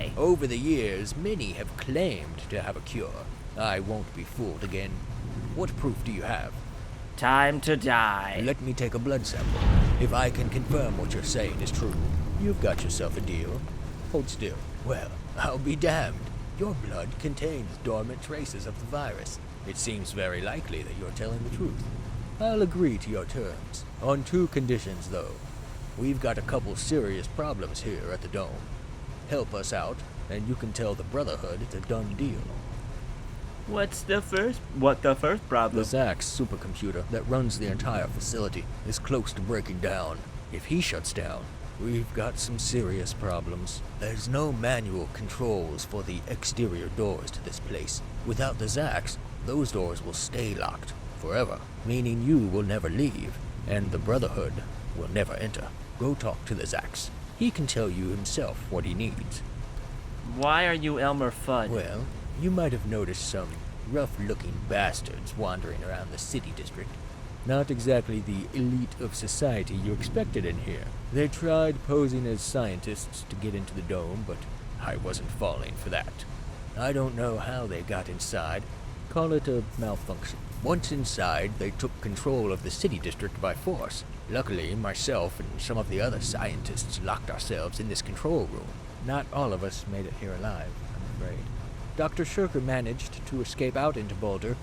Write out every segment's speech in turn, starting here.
die. Over the years, many have claimed to have a cure. I won't be fooled again. What proof do you have? Time to die. Let me take a blood sample. If I can confirm what you're saying is true, you've got yourself a deal. Hold still. Well, I'll be damned. Your blood contains dormant traces of the virus. It seems very likely that you're telling the truth. I'll agree to your terms. On 2 conditions, though. We've got a couple serious problems here at the Dome. Help us out, and you can tell the Brotherhood it's a done deal. What's the first problem? The Zax supercomputer that runs the entire facility is close to breaking down. If he shuts down, we've got some serious problems. There's no manual controls for the exterior doors to this place. Without the Zax, those doors will stay locked forever, meaning you will never leave, and the Brotherhood will never enter. Go talk to the Zax. He can tell you himself what he needs. Why are you Elmer Fudd? Well, you might have noticed some rough-looking bastards wandering around the city district. Not exactly the elite of society you expected in here. They tried posing as scientists to get into the Dome, but I wasn't falling for that. I don't know how they got inside. Call it a malfunction. Once inside, they took control of the city district by force. Luckily, myself and some of the other scientists locked ourselves in this control room. Not all of us made it here alive, I'm afraid. Dr. Shirker managed to escape out into Boulder.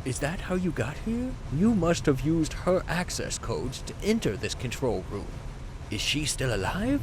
Is that how you got here? You must have used her access codes to enter this control room. Is she still alive?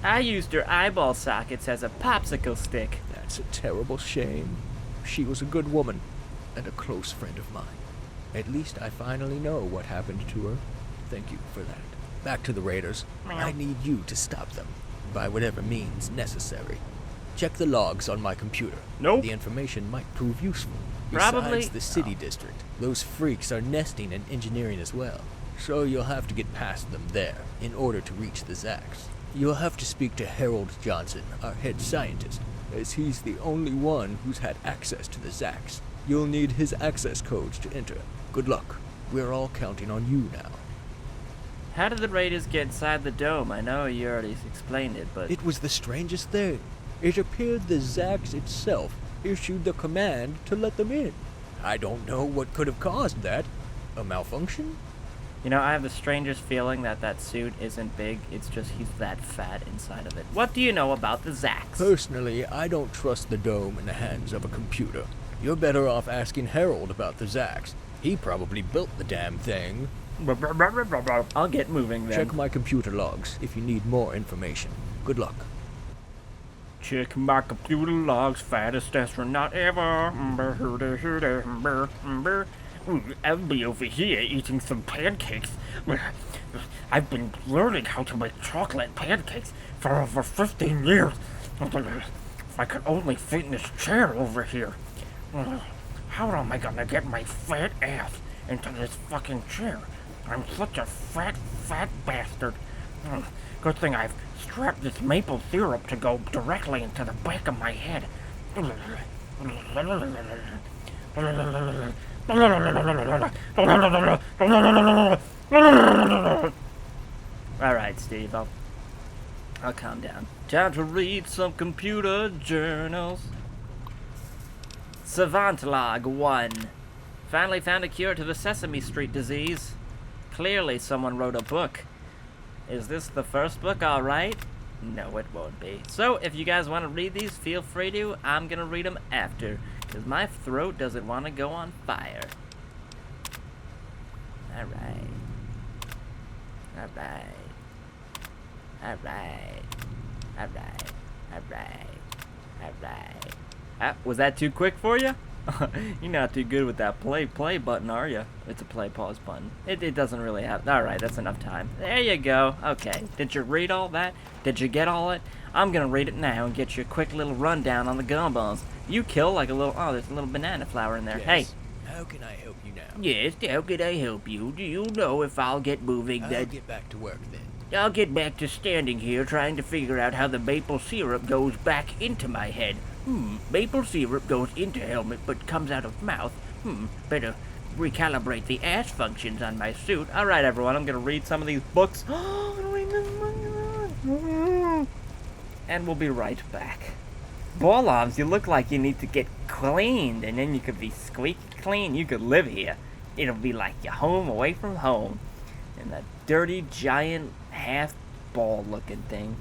I used her eyeball sockets as a popsicle stick. That's a terrible shame. She was a good woman and a close friend of mine. At least I finally know what happened to her. Thank you for that. Back to the Raiders. I need you to stop them, by whatever means necessary. Check the logs on my computer. Nope. The information might prove useful. Probably. Besides the city district, those freaks are nesting and engineering as well. So you'll have to get past them there in order to reach the Zax. You'll have to speak to Harold Johnson, our head scientist, as he's the only one who's had access to the Zax. You'll need his access codes to enter. Good luck. We're all counting on you now. How did the Raiders get inside the Dome? I know you already explained it, but... It was the strangest thing. It appeared the Zax itself issued the command to let them in. I don't know what could have caused that. A malfunction? You know, I have the strangest feeling that that suit isn't big. It's just he's that fat inside of it. What do you know about the Zax? Personally, I don't trust the Dome in the hands of a computer. You're better off asking Harold about the Zax. He probably built the damn thing. I'll get moving then. Check my computer logs if you need more information. Good luck. Check my computer logs, fattest astronaut ever. I'll be over here eating some pancakes. I've been learning how to make chocolate pancakes for over 15 years. If I could only fit in this chair over here. How am I gonna get my fat ass into this fucking chair? I'm such a fat bastard. Good thing I've strapped this maple syrup to go directly into the back of my head. Alright, Steve, I'll calm down. Time to read some computer journals. Savant Log 1. Finally found a cure to the Sesame Street disease. Clearly someone wrote a book. Is this the first book, alright? No, it won't be. So, if you guys want to read these, feel free to. I'm gonna read them after, because my throat doesn't want to go on fire. Alright. Alright. Alright. Alright. Alright. Alright. Was that too quick for you? You're not too good with that play button, are you? It's a pause button. It doesn't really have... Alright, that's enough time. There you go. Okay. Did you read all that? Did you get all it? I'm gonna read it now and get you a quick little rundown on the gumballs. You kill like a little... Oh, there's a little banana flower in there. Yes. Hey. How can I help you now? Yes, how can I help you? Do you know if I'll get moving I'll get back to work then. I'll get back to standing here trying to figure out how the maple syrup goes back into my head. Maple syrup goes into helmet but comes out of mouth. Better recalibrate the ass functions on my suit. Alright everyone, I'm gonna read some of these books. And we'll be right back. Ball arms, you look like you need to get cleaned, and then you could be squeaky clean. You could live here. It'll be like your home away from home. And that dirty, giant, half-ball looking thing.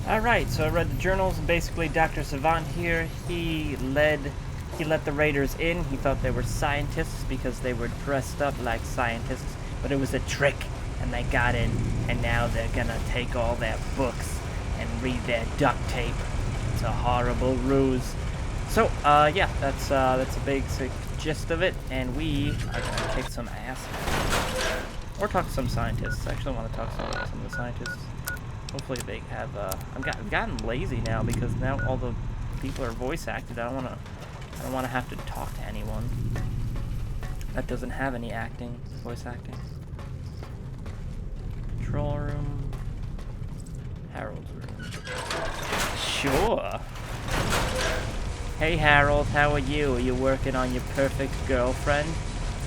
Alright, so I read the journals, and basically Dr. Savant here, he let the raiders in. He thought they were scientists because they were dressed up like scientists, but it was a trick, and they got in, and now they're gonna take all their books and read their duct tape. It's a horrible ruse. So, yeah, that's a big gist of it, and we are gonna kick some ass. Or talk to some scientists. I actually want to talk to some of the scientists. Hopefully they have, I've gotten lazy now because now all the people are voice acted. I don't want to have to talk to anyone that doesn't have any voice acting. Control room. Harold's room. Sure. Hey Harold, how are you? Are you working on your perfect girlfriend?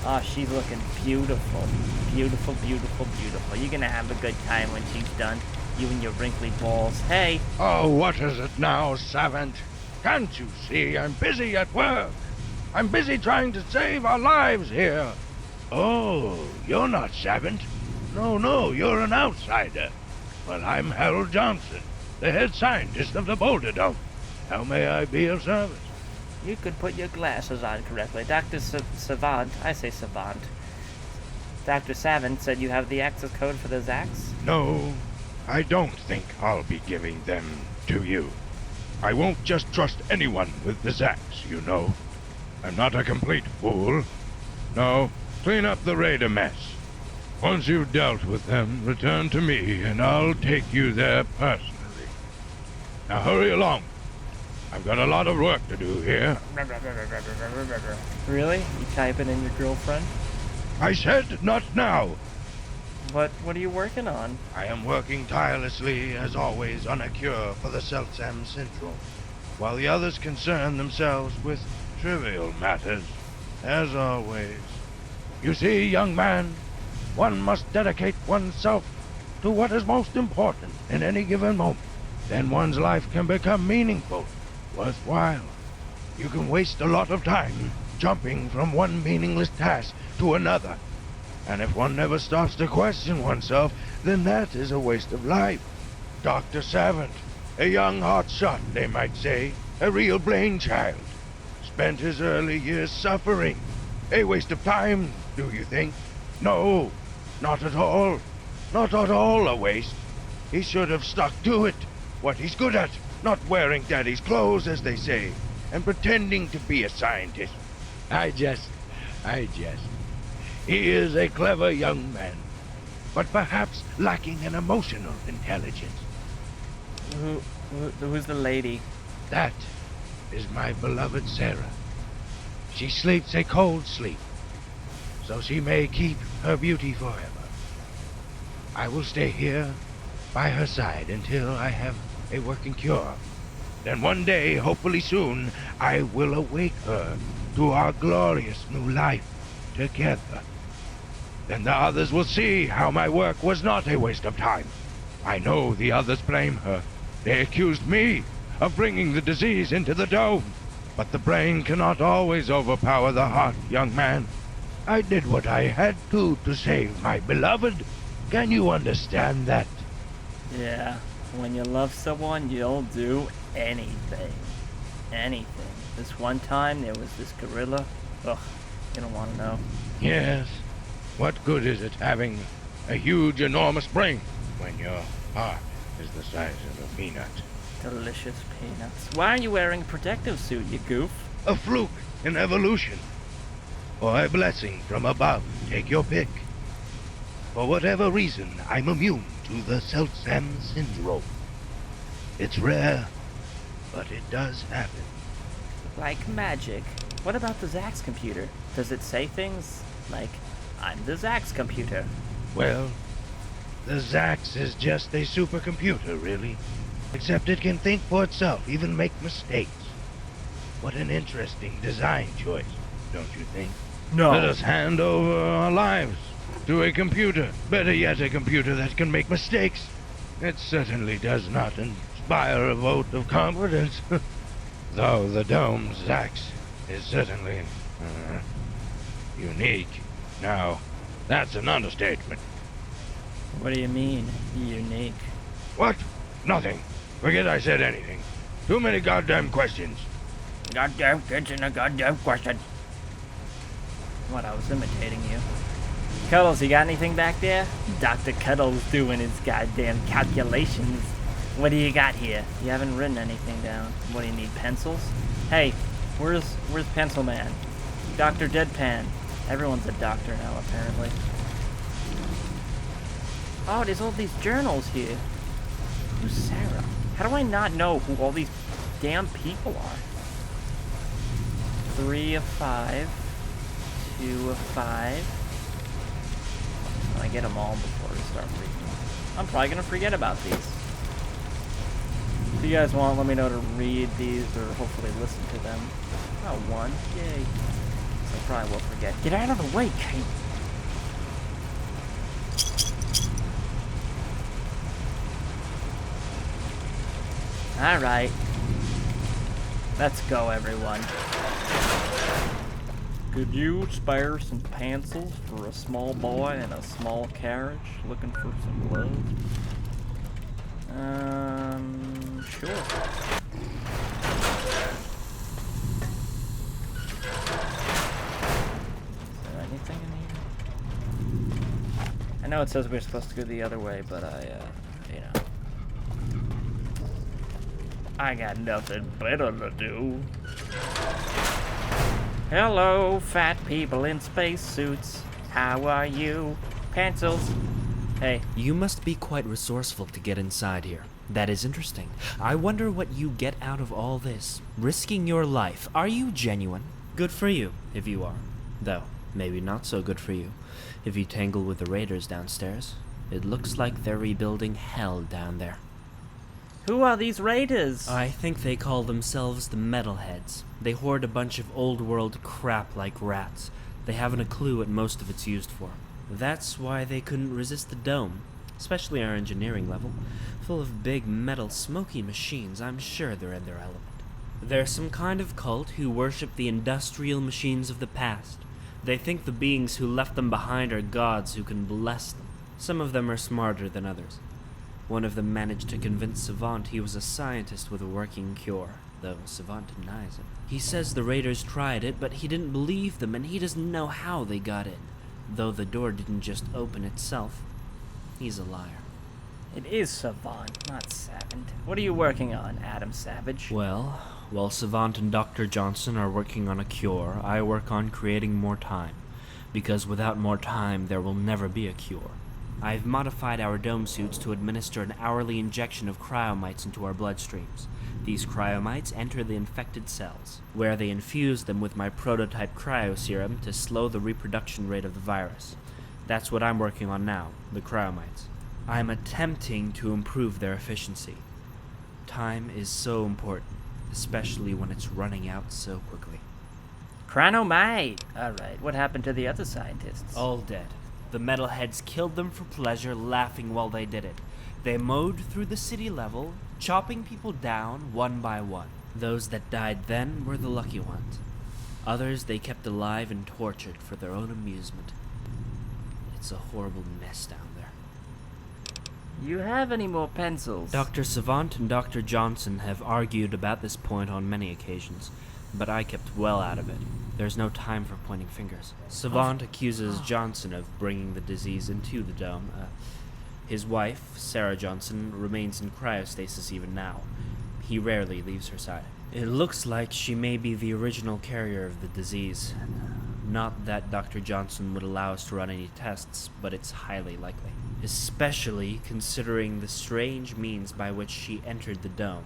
Oh, she's looking beautiful. Beautiful, beautiful, beautiful. You're gonna have a good time when she's done. You and your wrinkly balls. Hey! Oh, what is it now, Savant? Can't you see I'm busy at work? I'm busy trying to save our lives here. Oh, you're not Savant. No, you're an outsider. Well, I'm Harold Johnson, the head scientist of the Boulder Dome. How may I be of service? You could put your glasses on correctly. Dr. Savant, I say Savant. Dr. Savant said you have the access code for the Zax? No, I don't think I'll be giving them to you. I won't just trust anyone with the Zax, you know. I'm not a complete fool. No, clean up the raider mess. Once you've dealt with them, return to me, and I'll take you there personally. Now hurry along. I've got a lot of work to do here. Really? You typing in your girlfriend? I said not now. What are you working on? I am working tirelessly, as always, on a cure for the Seltsam syndrome, while the others concern themselves with trivial matters, as always. You see, young man, one must dedicate oneself to what is most important in any given moment. Then one's life can become meaningful, worthwhile. You can waste a lot of time jumping from one meaningless task to another. And if one never stops to question oneself, then that is a waste of life. Dr. Savant, a young hotshot, they might say, a real brainchild, spent his early years suffering. A waste of time, do you think? No, not at all. Not at all a waste. He should have stuck to it, what he's good at, not wearing daddy's clothes, as they say, and pretending to be a scientist. I jest. He is a clever young man, but perhaps lacking an emotional intelligence. Who's the lady? That is my beloved Sarah. She sleeps a cold sleep, so she may keep her beauty forever. I will stay here by her side until I have a working cure. Then one day, hopefully soon, I will awake her to our glorious new life together. Then the others will see how my work was not a waste of time. I know the others blame her. They accused me of bringing the disease into the dome. But the brain cannot always overpower the heart, young man. I did what I had to save my beloved. Can you understand that? Yeah, when you love someone, you'll do anything. Anything. This one time, there was this gorilla. Ugh, you don't want to know. Yes. What good is it having a huge, enormous brain when your heart is the size of a peanut? Delicious peanuts. Why are you wearing a protective suit, you goof? A fluke in evolution. Or a blessing from above. Take your pick. For whatever reason, I'm immune to the Seltsam syndrome. It's rare, but it does happen. Like magic. What about the Zax computer? Does it say things like, I'm the Zax computer? Well, the Zax is just a supercomputer, really. Except it can think for itself, even make mistakes. What an interesting design choice, don't you think? No. Let us hand over our lives to a computer. Better yet, a computer that can make mistakes. It certainly does not, and inspire a vote of confidence. Though the dome's axe is certainly unique. Now, that's an understatement. What do you mean, unique? What? Nothing. Forget I said anything. Too many goddamn questions. Goddamn kids and a goddamn question. What, I was imitating you. Cuddles, you got anything back there? Dr. Cuddles doing his goddamn calculations. What do you got here? You haven't written anything down. What do you need, pencils? Hey, where's Pencil Man? Dr. Deadpan. Everyone's a doctor now, apparently. Oh, there's all these journals here. Who's Sarah? How do I not know who all these damn people are? 3 of 5. 2 of 5. I get them all before we start reading. I'm probably gonna forget about these. If you guys want, let me know to read these or hopefully listen to them. Oh, 1. Yay. So I probably will forget. Get out of the way, Kate. Alright. Let's go, everyone. Could you spare some pencils for a small boy in a small carriage looking for some clothes? Sure. Is there anything in here? I know it says we're supposed to go the other way, but you know. I got nothing better to do. Hello, fat people in spacesuits. How are you? Pencils. Hey. You must be quite resourceful to get inside here. That is interesting. I wonder what you get out of all this. Risking your life. Are you genuine? Good for you, if you are. Though, maybe not so good for you, if you tangle with the raiders downstairs. It looks like they're rebuilding hell down there. Who are these raiders? I think they call themselves the Metalheads. They hoard a bunch of old-world crap like rats. They haven't a clue what most of it's used for. That's why they couldn't resist the dome, especially our engineering level. Full of big metal smoky machines, I'm sure they're in their element. They're some kind of cult who worship the industrial machines of the past. They think the beings who left them behind are gods who can bless them. Some of them are smarter than others. One of them managed to convince Savant he was a scientist with a working cure, though Savant denies it. He says the raiders tried it, but he didn't believe them, and he doesn't know how they got in. Though the door didn't just open itself. He's a liar. It is Savant, not Savant. What are you working on, Adam Savage? Well, while Savant and Dr. Johnson are working on a cure, I work on creating more time. Because without more time, there will never be a cure. I've modified our dome suits to administer an hourly injection of cryomites into our bloodstreams. These cryomites enter the infected cells, where they infuse them with my prototype cryoserum to slow the reproduction rate of the virus. That's what I'm working on now, the cryomites. I'm attempting to improve their efficiency. Time is so important, especially when it's running out so quickly. Chronomite! Alright, what happened to the other scientists? All dead. The metalheads killed them for pleasure, laughing while they did it. They mowed through the city level, chopping people down one by one. Those that died then were the lucky ones. Others they kept alive and tortured for their own amusement. It's a horrible mess down there. You have any more pencils? Dr. Savant and Dr. Johnson have argued about this point on many occasions, but I kept well out of it. There's no time for pointing fingers. Savant accuses Johnson of bringing the disease into the dome. His wife, Sarah Johnson, remains in cryostasis even now. He rarely leaves her side. It looks like she may be the original carrier of the disease. Not that Dr. Johnson would allow us to run any tests, but it's highly likely. Especially considering the strange means by which she entered the dome.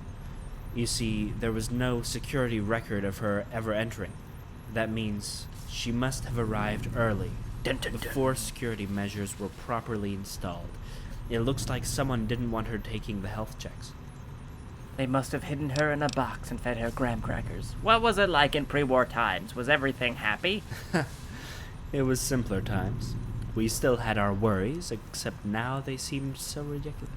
You see, there was no security record of her ever entering. That means she must have arrived early, before security measures were properly installed. It looks like someone didn't want her taking the health checks. They must have hidden her in a box and fed her graham crackers. What was it like in pre-war times? Was everything happy? It was simpler times. We still had our worries, except now they seemed so ridiculous.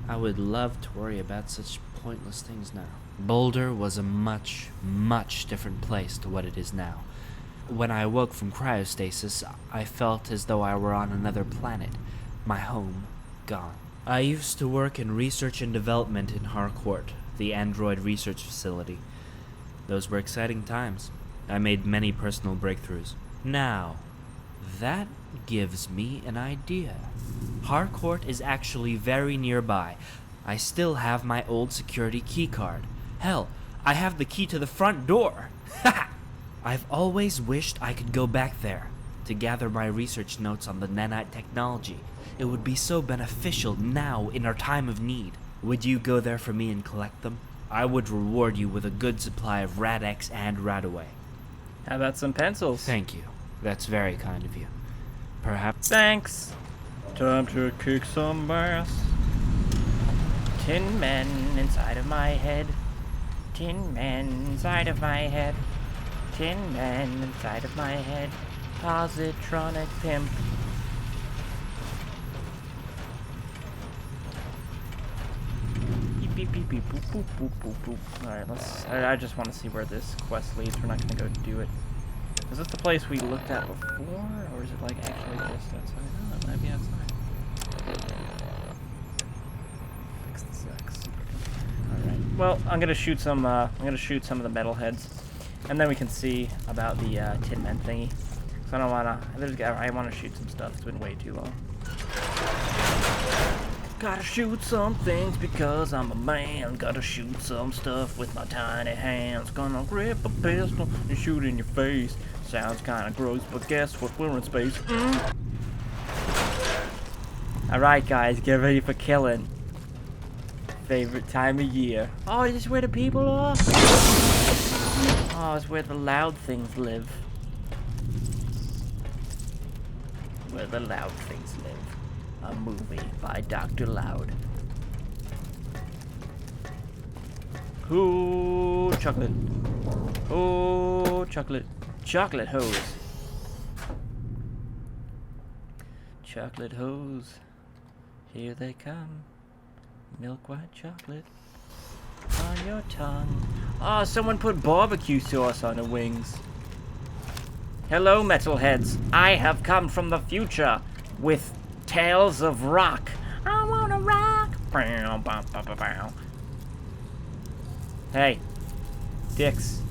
I would love to worry about such pointless things now. Boulder was a much, much different place to what it is now. When I awoke from cryostasis, I felt as though I were on another planet. My home gone. I used to work in research and development in Harcourt, the android research facility. Those were exciting times. I made many personal breakthroughs. Now, that gives me an idea. Harcourt is actually very nearby. I still have my old security key card. Hell, I have the key to the front door. I've always wished I could go back there to gather my research notes on the nanite technology. It would be so beneficial now in our time of need. Would you go there for me and collect them? I would reward you with a good supply of Rad-X and Radaway. How about some pencils? Thank you. That's very kind of you. Perhaps... Thanks. Time to kick some ass. Tin men inside of my head. Tin men inside of my head. Tin men inside of my head. Positronic pimp. Beep beep beep boop boop boop boop boop. Alright, let's. I just want to see where this quest leads. We're not gonna go do it. Is this the place we looked at before? Or is it like actually just outside? Oh, it might be outside. Fix the sex. Alright. Well, I'm gonna shoot some of the metalheads. And then we can see about the Tin Men thingy. So I don't wanna I wanna shoot some stuff. It's been way too long. Gotta shoot some things because I'm a man. Gotta shoot some stuff with my tiny hands. Gonna grip a pistol and shoot in your face. Sounds kinda gross, but guess what? We're in space. Alright guys, get ready for killing. Favorite time of year. Oh, is this where the people are? Oh, it's where the loud things live. Where the loud things live. A movie by Dr. Loud. Ooh, chocolate. Ooh, chocolate. Chocolate hose. Chocolate hose. Here they come. Milk white chocolate. On your tongue. Oh, someone put barbecue sauce on the wings. Hello, metalheads. I have come from the future with tales of rock. I wanna rock. Hey, dicks.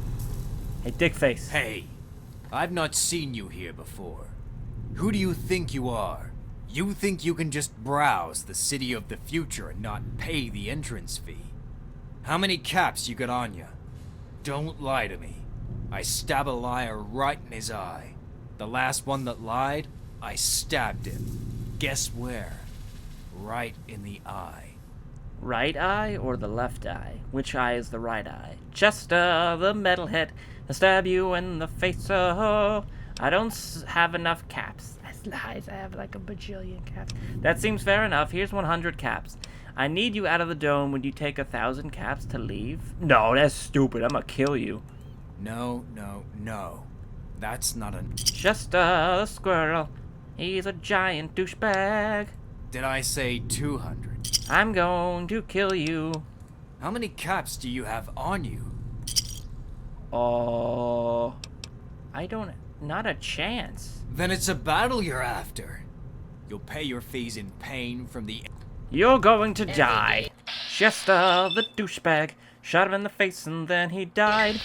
Hey, dickface. Hey, I've not seen you here before. Who do you think you are? You think you can just browse the city of the future and not pay the entrance fee? How many caps you got on ya? Don't lie to me. I stab a liar right in his eye. The last one that lied, I stabbed him. Guess where? Right in the eye. Right eye or the left eye? Which eye is the right eye? Chester, the metalhead, I stab you in the face. Oh, I don't have enough caps. That's lies. I have like a bajillion caps. That seems fair enough. Here's 100 caps. I need you out of the dome. Would you take 1,000 caps to leave? No, that's stupid. I'm gonna kill you. No. That's not a... Chester, the squirrel. He's a giant douchebag. Did I say 200? I'm going to kill you. How many caps do you have on you? Oh, I don't... Not a chance. Then it's a battle you're after. You'll pay your fees in pain from the... You're going to die. Chester, the douchebag, shot him in the face and then he died.